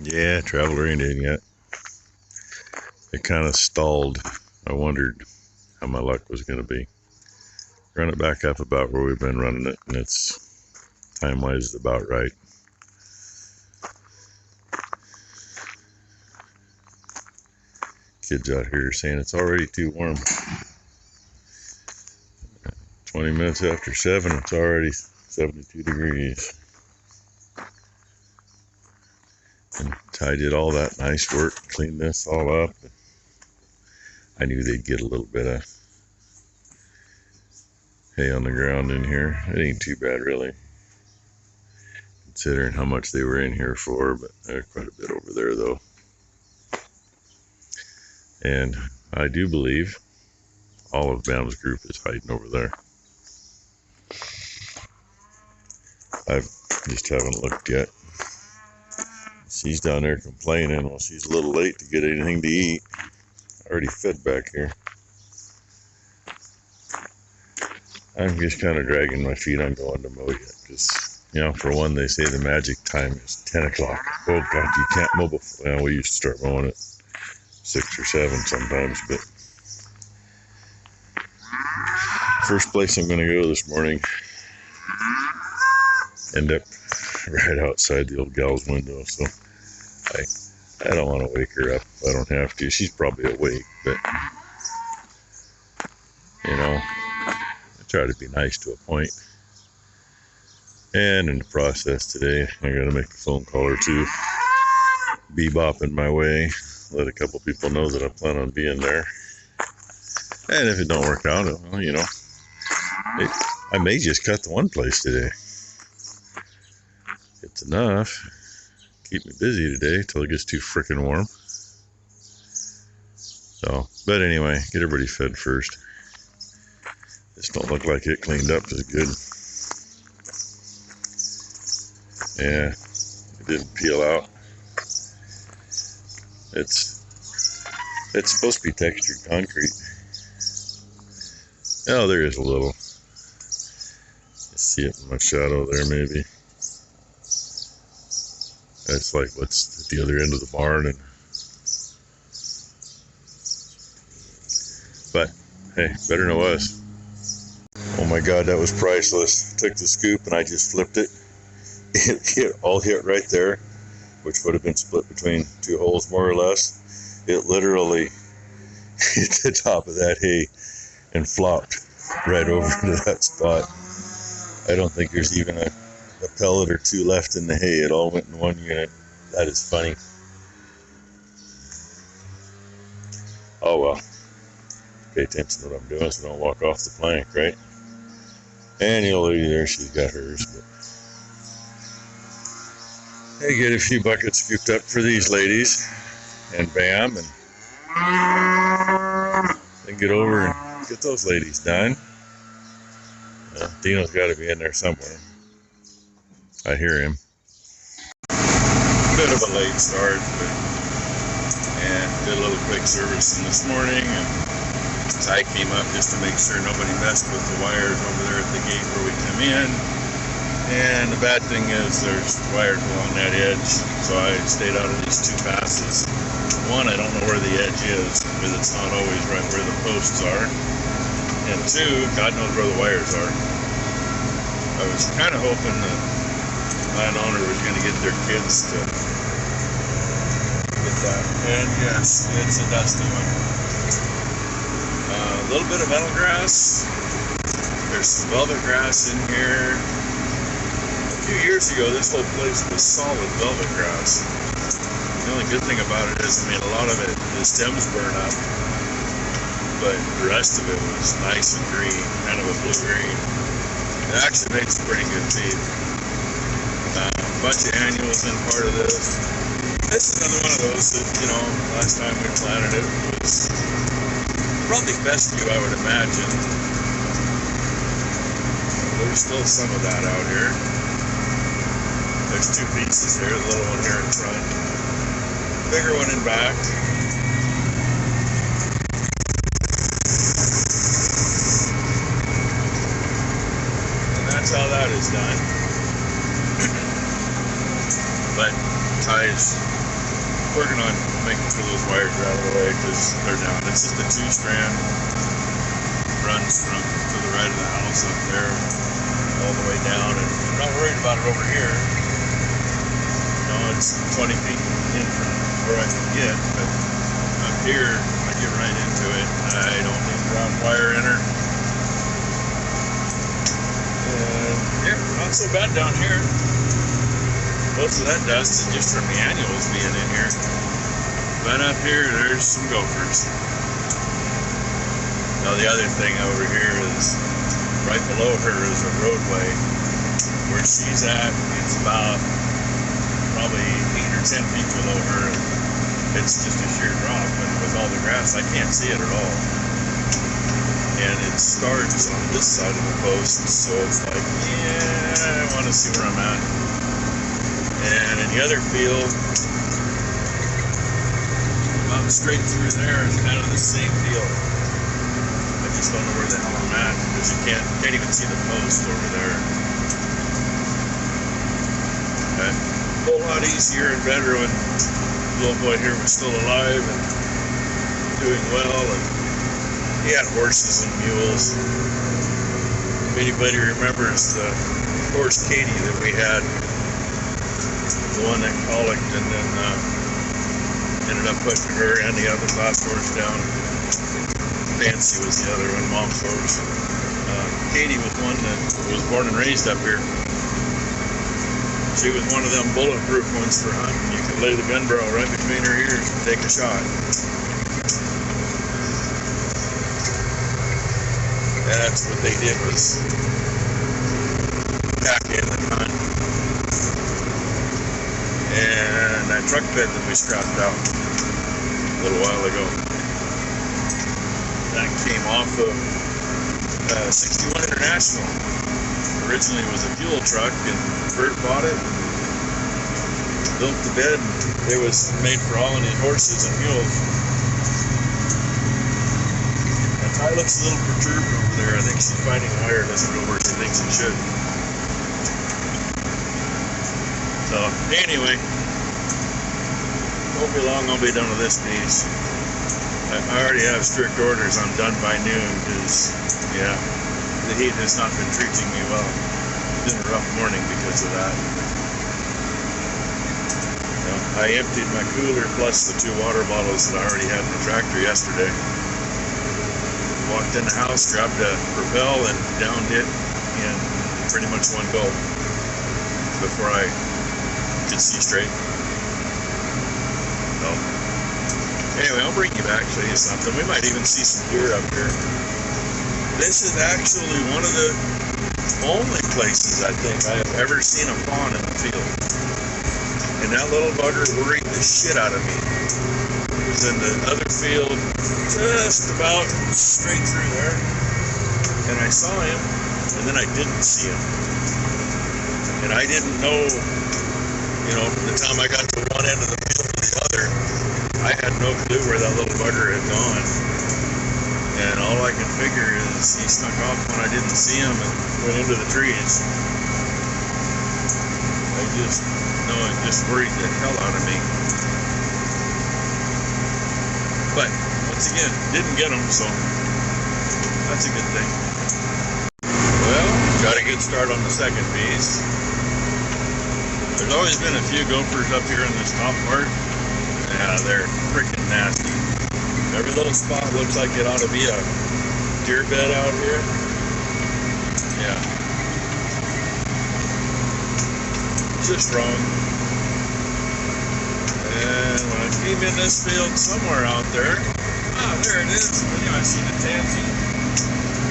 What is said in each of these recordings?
Yeah, travel rain didn't yet. It kind of stalled. I wondered how my luck was going to be. Run it back up about where we've been running it, and it's time-wise about right. Kids out here are saying it's already too warm. 20 minutes after 7, it's already 72 degrees. And Ty did all that nice work, cleaned this all up. I knew they'd get a little bit of hay on the ground in here. It ain't too bad, really, considering how much they were in here for, but there's quite a bit over there, though. And I do believe all of Bam's group is hiding over there. I just haven't looked yet. She's down there complaining. Well, she's a little late to get anything to eat. I already fed back here. I'm just kind of dragging my feet on going to mow yet. Because, you know, for one, they say the magic time is 10 o'clock. Oh, God, you can't mow before. Well, we used to start mowing at 6 or 7 sometimes, but first place I'm going to go this morning, end up right outside the old gal's window, so I don't want to wake her up if I don't have to. She's probably awake, but, you know, I try to be nice to a point. And in the process today, I got to make a phone call or two, bebopping my way, let a couple people know that I plan on being there. And if it don't work out, well, you know, I may just cut the one place today. It's enough. Keep me busy today till it gets too frickin' warm. So, but anyway, get everybody fed first. This don't look like it cleaned up as good. Yeah, it didn't peel out. It's supposed to be textured concrete. Oh, there is a little. You see it in my shadow there, maybe. That's like what's at the other end of the barn. But hey, better than it was. Oh my God, that was priceless. Took the scoop and I just flipped it. It all hit right there, which would have been split between 2 holes more or less. It literally hit the top of that hay and flopped right over to that spot. I don't think there's even a pellet or 2 left in the hay. It all went in one unit. That is funny. Oh well. Pay attention to what I'm doing so I don't walk off the plank, right? And the old lady there, she's got hers. But hey, get a few buckets scooped up for these ladies. And bam, and then get over and get those ladies done. Dino's got to be in there somewhere. I hear him. Bit of a late start, but and did a little quick servicing this morning, and Ty came up just to make sure nobody messed with the wires over there at the gate where we come in. And the bad thing is there's wires along that edge, so I stayed out of these 2 passes. One, I don't know where the edge is, because it's not always right where the posts are. And 2, God knows where the wires are. I was kind of hoping the landowner was going to get their kids to get that. And yes, it's a dusty one. A little bit of metal grass. There's some velvet grass in here. A few years ago, this whole place was solid velvet grass. The only good thing about it is, I mean, a lot of it, the stems burn up, but the rest of it was nice and green, kind of a blue-green. It actually makes a pretty good feed. A bunch of annuals in part of this. This is another one of those that, you know, last time we planted it was probably fescue, I would imagine. There's still some of that out here. There's 2 pieces here, the little one here in front, bigger one in back. And that's how that is done. But Ty's working on making sure those wires are out of the way because they're down. It's just a 2-strand, runs from to the right of the house up there all the way down, and I'm not worried about it over here. No, it's 20 feet in from where I can get, but up here I get right into it. I don't need the round wire in her. And yeah, not so bad down here. Most of that dust is just from the annuals being in here. But up here, there's some gophers. Now the other thing over here is right below her is a roadway. Where she's at, it's about probably 8 or 10 feet below her. It's just a sheer drop, and with all the grass, I can't see it at all. And it starts on this side of the post, so it's like, yeah, I want to see where I'm at. And in the other field, about straight through there is kind of the same deal. I just don't know where the hell I'm at because you can't even see the post over there. Okay. A whole lot easier and better when the little boy here was still alive and doing well, and he had horses and mules. If anybody remembers the horse Katie that we had, the one that colicked and then ended up putting her and the other last horse down. Fancy was the other one, Mom's horse. Katie was one that was born and raised up here. She was one of them bulletproof ones for hunting. You could lay the gun barrel right between her ears and take a shot. That's what they did, was pack in and hunt. And that truck bed that we scrapped out a little while ago, that came off of 61 International. Originally it was a fuel truck, and Bert bought it, built the bed, and it was made for all of his horses and mules. And Ty looks a little perturbed over there. I think she's fighting a wire, doesn't go where she thinks it should. So, anyway, won't be long, I'll be done with this piece. I already have strict orders, I'm done by noon, because, yeah, the heat has not been treating me well. It's been a rough morning because of that. You know, I emptied my cooler plus the 2 water bottles that I already had in the tractor yesterday. Walked in the house, grabbed a Propel, and downed it in pretty much one go before I could see straight. So, anyway, I'll bring you back, show you something. We might even see some deer up here. This is actually one of the only places I think I have ever seen a fawn in the field. And that little bugger worried the shit out of me. It was in the other field, just about straight through there. And I saw him, and then I didn't see him. And I didn't know, you know, from the time I got to one end of the field to the other, I had no clue where that little bugger had gone. And all I can figure is he snuck off when I didn't see him and went into the trees. I just know it just worried the hell out of me. But, once again, didn't get him, so that's a good thing. Well, got a good start on the second piece. There's always been a few gophers up here in this top part. Yeah, they're freaking nasty. Every little spot looks like it ought to be a deer bed out here. Yeah. Just wrong. And when I came in this field somewhere out there, there it is. Anyway, I see the tansy.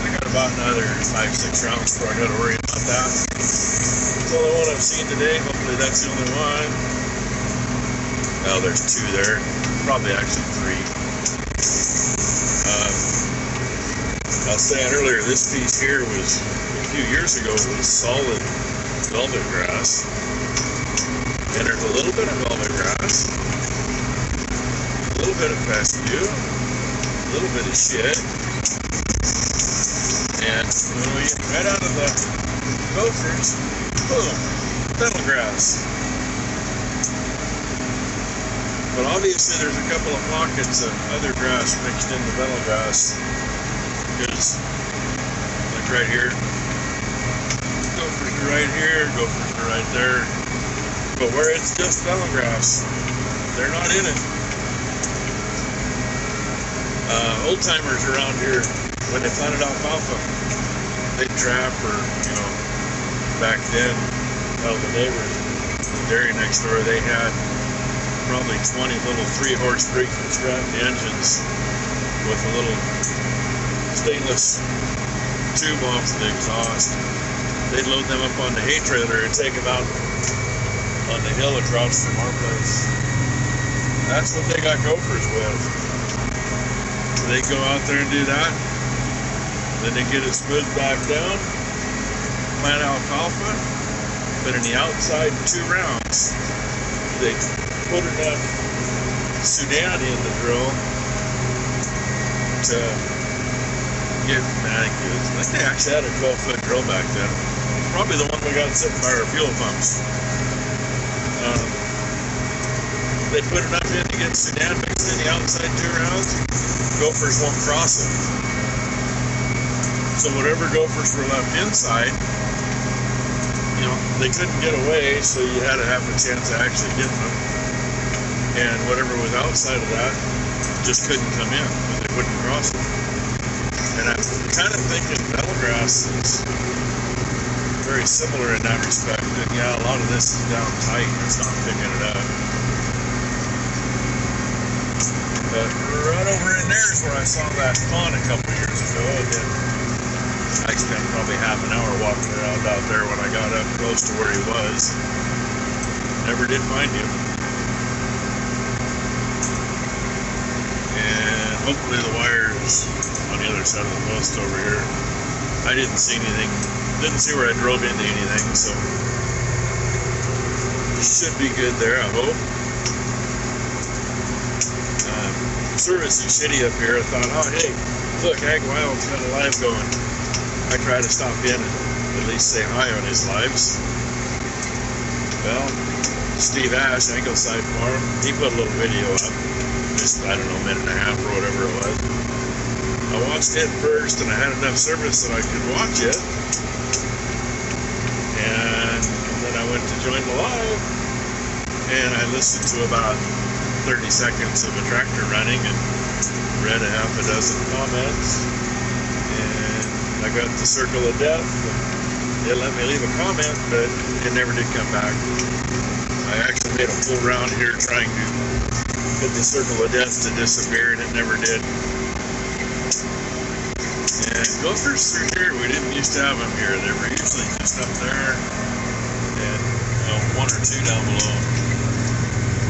I got about another 5-6 rounds before I got to worry about that. That's the only one I've seen today. Hopefully that's the only one. Well, there's 2 there. Probably actually 3. I was saying earlier, this piece here was, a few years ago, was solid velvet grass. And there's a little bit of velvet grass, a little bit of fescue, a little bit of shit. And when we get right out of the gophers, boom, fennel grass. But obviously there's a couple of pockets of other grass mixed into meadow grass. Because, like right here, gophers are right here, gophers are right there. But where it's just meadow grass, they're not in it. Old timers around here, when they planted alfalfa, they'd trap, or, you know, back then, well, the neighbors, the dairy next door, they had probably 20 little 3-horse Briggs strapped engines with a little stainless tube off the exhaust. They'd load them up on the hay trailer and take them out on the hill across from our place. That's what they got gophers with. They go out there and do that, then they get it smoothed back down, plant alfalfa, but in the outside 2 rounds, they put enough Sudan in the drill to get manicured. I think they actually had a 12-foot drill back then. Probably the one we got sitting by our fuel pumps. They put enough in to get Sudan mixed in the outside 2 rounds. Gophers won't cross it. So whatever gophers were left inside, you know, they couldn't get away, so you had to have a chance of actually getting them. And whatever was outside of that just couldn't come in, because they wouldn't cross it. And I'm kind of thinking meadowgrass is very similar in that respect. And yeah, a lot of this is down tight, it's not picking it up. But right over in there is where I saw that fawn a couple years ago, and then I spent probably half an hour walking around out there when I got up close to where he was. Never did find him. And hopefully the wire's on the other side of the post over here. I didn't see anything, didn't see where I drove into anything, so should be good there, I hope. Service is shitty up here. I thought, oh hey, look, Ag Wild's got a live going. I try to stop in and at least say hi on his lives. Well, Steve Ash, Angleside Farm, he put a little video up, just, I don't know, a minute and a half or whatever it was. I watched it first, and I had enough service that I could watch it. And then I went to join the live, and I listened to about 30 seconds of a tractor running and read a half a dozen comments, and I got the circle of death. They let me leave a comment, but it never did come back. I actually made a full round here trying to get the circle of death to disappear, and it never did. And gophers are here. We didn't used to have them here. They were usually just up there and, you know, 1 or 2 down below.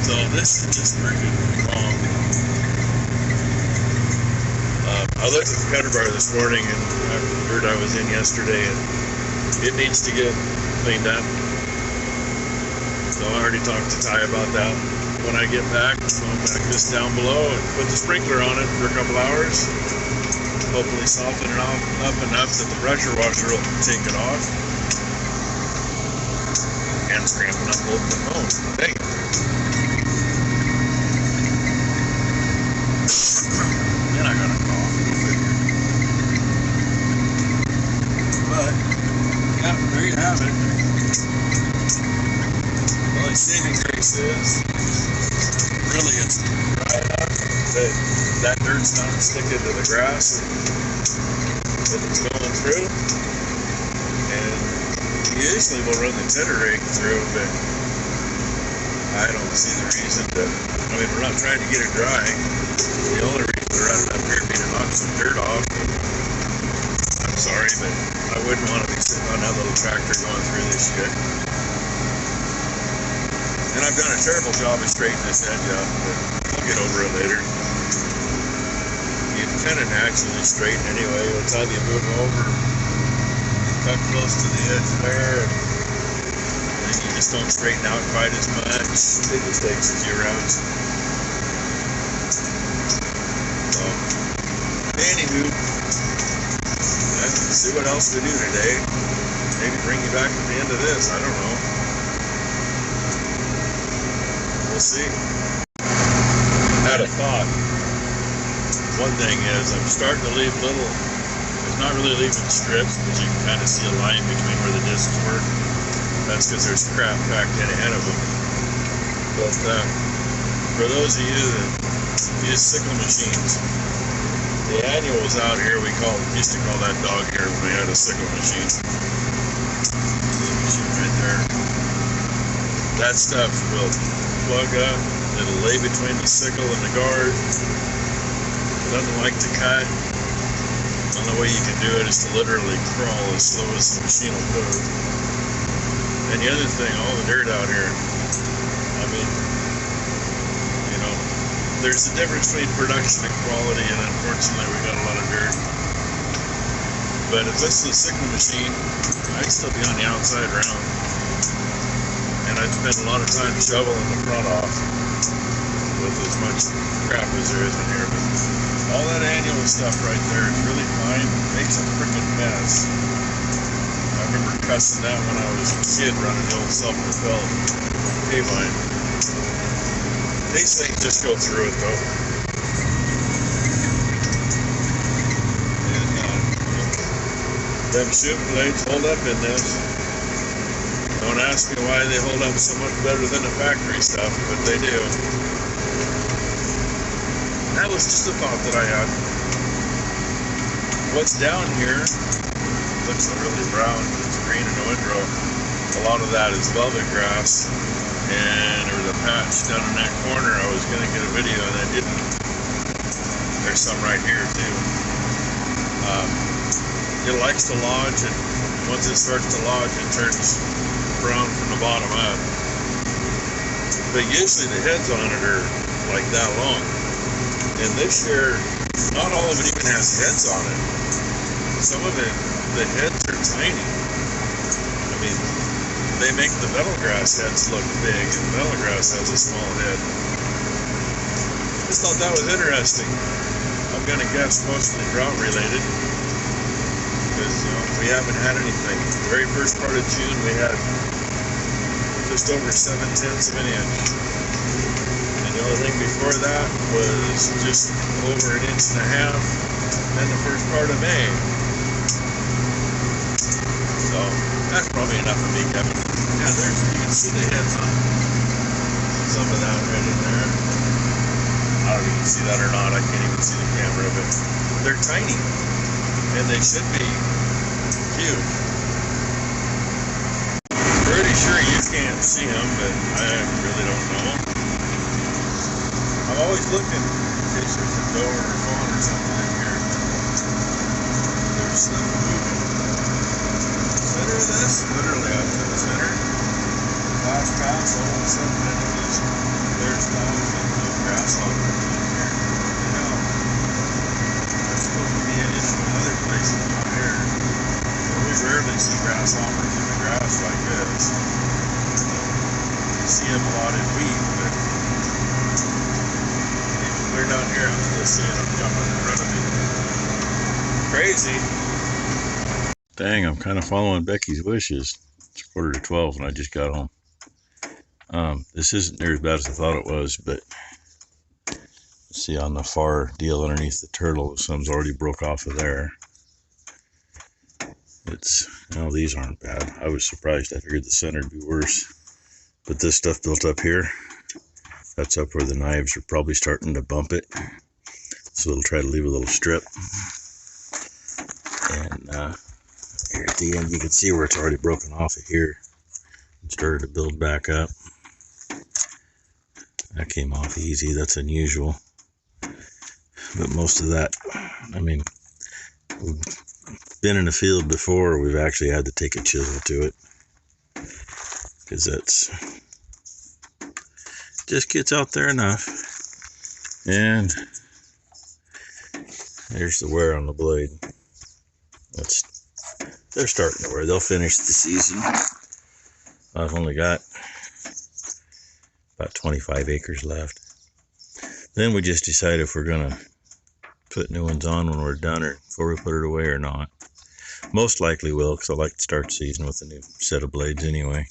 So this is just freaking wrong. I looked at the cutter bar this morning, and I heard I was in yesterday, and it needs to get cleaned up. So I already talked to Ty about that. When I get back, I'll back this down below and put the sprinkler on it for a couple hours. Hopefully soften it up enough that the pressure washer will take it off. And cramping up both the phones. Dang it. And I got a cough. But, yeah, there you have it. The only saving grace is, really it's dry enough that dirt's not sticking to the grass that it's going through. And usually we'll run the tedder rake through, but I don't see the reason to. I mean, we're not trying to get it dry. The only reason to run it up here would be to knock some dirt off. I'm sorry, but I wouldn't want to be sitting on that little tractor going through this shit. And I've done a terrible job of straightening this edge up, but I'll get over it later. You kind of naturally straighten anyway. By the time you move over, cut close to the edge there, and then you just don't straighten out quite as much. It just takes a few rounds. So, anywho, let's see what else we do today. Maybe bring you back to the end of this. I don't know. We'll see. had a thought. One thing is I'm starting to leave little, it's not really leaving strips, but you can kind of see a line between where the discs were. That's because there's crap packed in ahead of them. But for those of you that use sickle machines, the annuals out here, used to call that dog hair when we had a sickle machine. The machine right there. That stuff will plug up. It'll lay between the sickle and the guard. It doesn't like to cut. The only way you can do it is to literally crawl as slow as the machine will move. And the other thing, all the dirt out here, I mean, you know, there's a difference between production and quality, and unfortunately we got a lot of dirt. But if this is a sickle machine, I'd still be on the outside round. And I'd spend a lot of time shoveling the front off with as much crap as there is in here. But all that annual stuff right there is really fine. It makes a freaking mess. I remember cussing that when I was a kid running the old self-propelled hay-vine. These things just go through it though. And them shooting blades hold up in this. Don't ask me why they hold up so much better than the factory stuff, but they do. That was just a thought that I had. What's down here looks really brown, but it's green in the windrow. A lot of that is velvet grass, and there was a patch down in that corner. I was going to get a video and I didn't. There's some right here too. It likes to lodge, and once it starts to lodge, it turns brown from the bottom up. But usually the heads on it are like that long. And this year, not all of it even has heads on it. Some of it, the heads are tiny. I mean, they make the metalgrass heads look big, and metalgrass has a small head. Just thought that was interesting. I'm gonna guess mostly drought related. Because we haven't had anything. The very first part of June we had just over 7/10 of an inch. And the only thing before that was just over 1.5 inches. And the first part of May. So that's probably enough of me, Kevin. Yeah, you can see the heads on some of that right in there. I don't know if you can see that or not. I can't even see the camera, but they're tiny. And they should be huge. Pretty sure you can't see them, but I really don't know. I'm always looking in case there's a door or a phone or something in here. There's stuff moving. Center of this, literally up to the center. Glass pass, all of a sudden there's dogs and no grasshoppers in here. Hell, that's supposed to be an issue in other places out here. We rarely see grasshoppers in the grass like this. You see them a lot in wheat, but even clear down here, I'm still seeing them jumping in front of me. Crazy. Dang, I'm kind of following Becky's wishes. It's 11:45 and I just got home. This isn't near as bad as I thought it was, but see on the far deal underneath the turtle, some's already broke off of there. These aren't bad. I was surprised. I figured the center would be worse. But this stuff built up here, that's up where the knives are probably starting to bump it. So it'll try to leave a little strip. And here at the end, you can see where it's already broken off of here. It started to build back up. That came off easy. That's unusual. But most of that, I mean, we've been in a field before, we've actually had to take a chisel to it. Because that's just gets out there enough. And there's the wear on the blade. They're starting to wear. They'll finish the season. I've only got about 25 acres left. Then we just decide if we're gonna put new ones on when we're done, or before we put it away or not. Most likely will, because I like to start the season with a new set of blades anyway.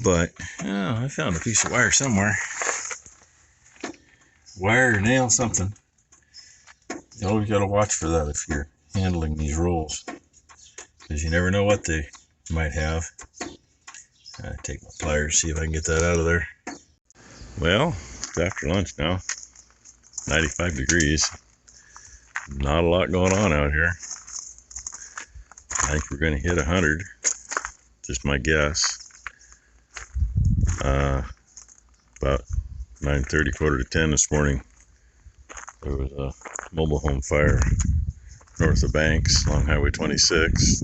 But I found a piece of wire somewhere. wire or nail something. You always got to watch for that if you're handling these rolls, because you never know what they might have. Take my pliers, see if I can get that out of there. Well, it's after lunch now. 95 degrees. Not a lot going on out here. I think we're going to hit 100. Just my guess. About 9:30, quarter to 10 this morning, there was a mobile home fire north of Banks along Highway 26.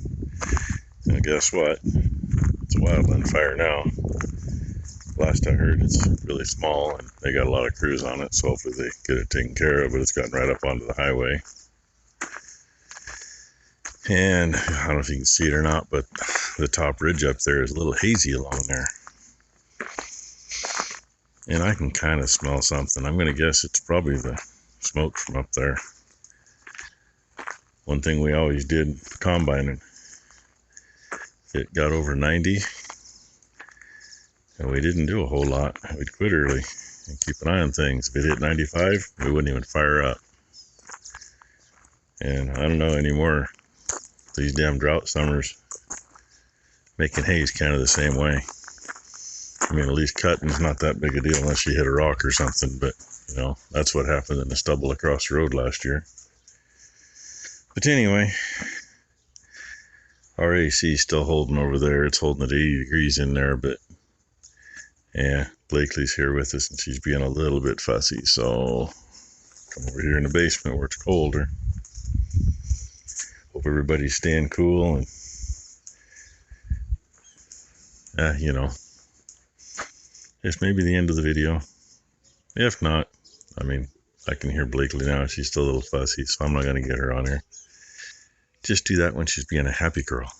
And guess what? It's a wildland fire now. Last I heard, it's really small, and they got a lot of crews on it, so hopefully they get it taken care of, but it's gotten right up onto the highway. And I don't know if you can see it or not, but the top ridge up there is a little hazy along there. And I can kind of smell something. I'm going to guess it's probably the smoke from up there. One thing we always did combining, it got over 90, and we didn't do a whole lot. We'd quit early and keep an eye on things. If it hit 95, we wouldn't even fire up. And I don't know anymore. These damn drought summers, making hay is kind of the same way. I mean, at least cutting's not that big a deal unless you hit a rock or something, but, you know, that's what happened in the stubble across the road last year. But anyway, our AC is still holding over there. It's holding at 80 degrees in there, but, yeah, Blakely's here with us, and she's being a little bit fussy, so come over here in the basement where it's colder. Hope everybody's staying cool, and, you know, this may be the end of the video. If not, I mean, I can hear Blakely now. She's still a little fussy, so I'm not going to get her on here. Just do that when she's being a happy girl.